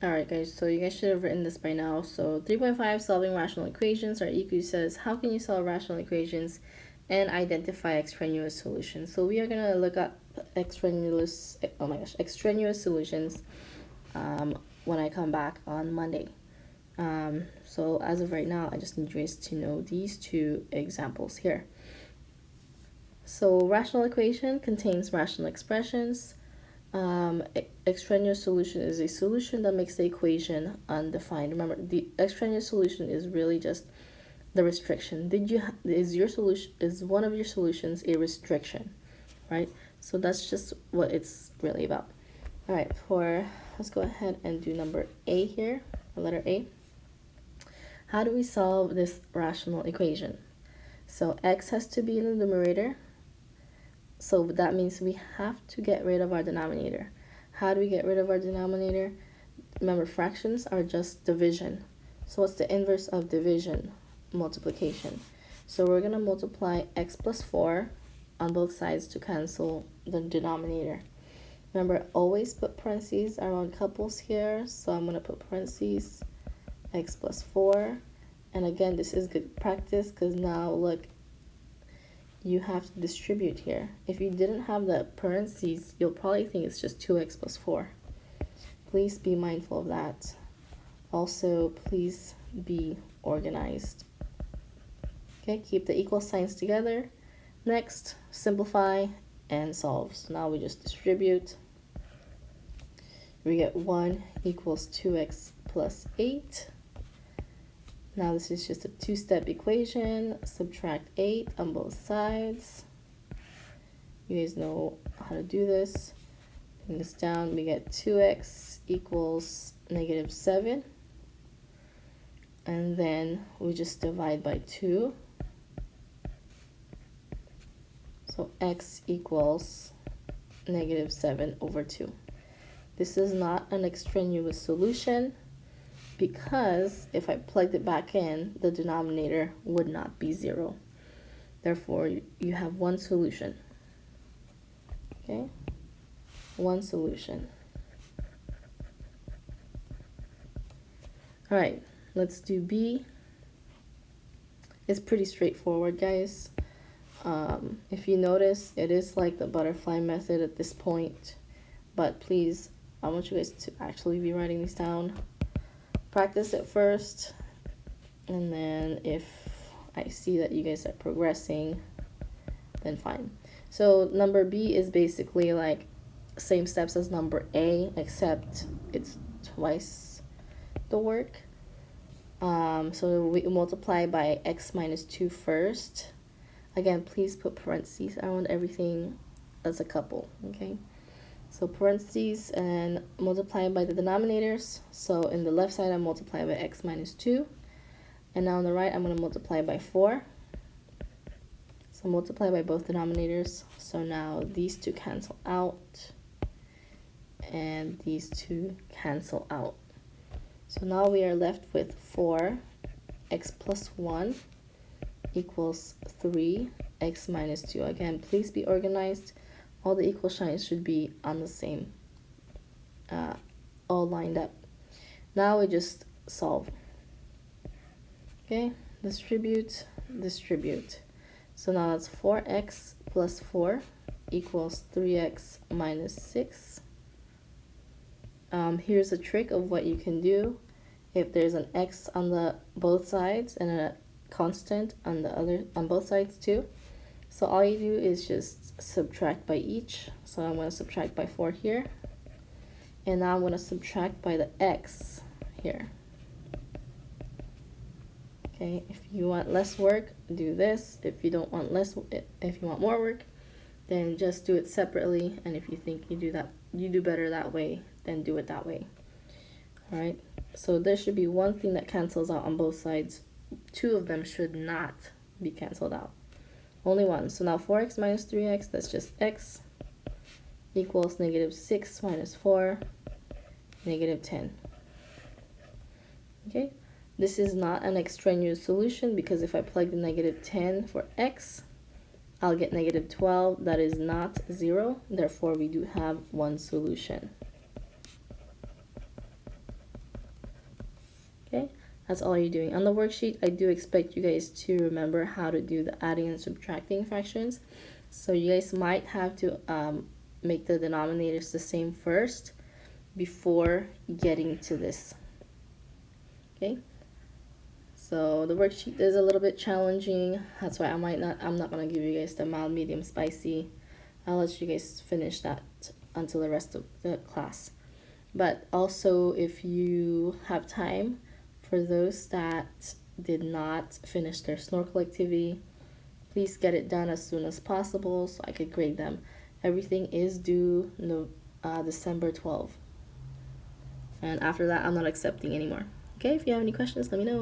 Alright guys, so you guys should have written this by now. So 3.5, solving rational equations. Our EQ says, how can you solve rational equations and identify extraneous solutions? So we are going to look at extraneous solutions when I come back on Monday. So as of right now, I just need you guys to know these two examples here. So rational equation contains rational expressions. Extraneous solution is a solution that makes the equation undefined. Remember, the extraneous solution is really just the restriction. Is one of your solutions a restriction, right? So that's just what it's really about. All right, let's go ahead and do number A here, letter A. How do we solve this rational equation? So x has to be in the numerator. So that means we have to get rid of our denominator. How do we get rid of our denominator? Remember, fractions are just division. So what's the inverse of division? Multiplication. So we're going to multiply x plus 4 on both sides to cancel the denominator. Remember, always put parentheses around couples here. So I'm going to put parentheses x plus 4. And again, this is good practice because now look, you have to distribute here. If you didn't have the parentheses, you'll probably think it's just 2x plus 4. Please be mindful of that. Also, please be organized. Okay, keep the equal signs together. Next, simplify and solve. So now we just distribute. We get 1 equals 2x plus 8. Now this is just a two-step equation. Subtract 8 on both sides. You guys know how to do this. Bring this down, we get 2x equals negative 7. And then we just divide by 2. So x equals negative 7 over 2. This is not an extraneous solution, because if I plugged it back in, the denominator would not be 0. Therefore, you have one solution. Okay? One solution. All right, let's do B. It's pretty straightforward, guys. If you notice, it is like the butterfly method at this point. But please, I want you guys to actually be writing these down. Practice it first, and then if I see that you guys are progressing, then fine. So number B is basically like same steps as number A, except it's twice the work. So we multiply by x minus 2 first. Again, please put parentheses around everything as a couple, okay? So parentheses and multiply by the denominators. So in the left side, I multiply by x minus 2. And now on the right, I'm going to multiply by 4. So multiply by both denominators. So now these two cancel out. And these two cancel out. So now we are left with 4x plus 1 equals 3x minus 2. Again, please be organized. All the equal signs should be on the same, all lined up. Now we just solve. Okay, distribute, distribute. So now that's 4x plus 4 equals 3x minus 6. Here's a trick of what you can do. If there's an x on both sides and a constant on both sides too. So all you do is just subtract by each. So I'm going to subtract by 4 here. And now I'm going to subtract by the x here. Okay, if you want less work, do this. If you don't want if you want more work, then just do it separately. And if you think you do better that way, then do it that way. All right, so there should be one thing that cancels out on both sides. 2 of them should not be canceled out. Only one. So now 4x minus 3x, that's just x, equals negative 6 minus 4, negative 10. Okay, this is not an extraneous solution because if I plug the negative 10 for x, I'll get negative 12. That is not 0. Therefore, we do have one solution. That's all you're doing. On the worksheet, I do expect you guys to remember how to do the adding and subtracting fractions. So you guys might have to make the denominators the same first before getting to this. Okay? So the worksheet is a little bit challenging. That's why I'm not gonna give you guys the mild, medium, spicy. I'll let you guys finish that until the rest of the class. But also, if you have time, for those that did not finish their snorkel activity, please get it done as soon as possible so I could grade them. Everything is due December 12th. And after that, I'm not accepting anymore. Okay, if you have any questions, let me know.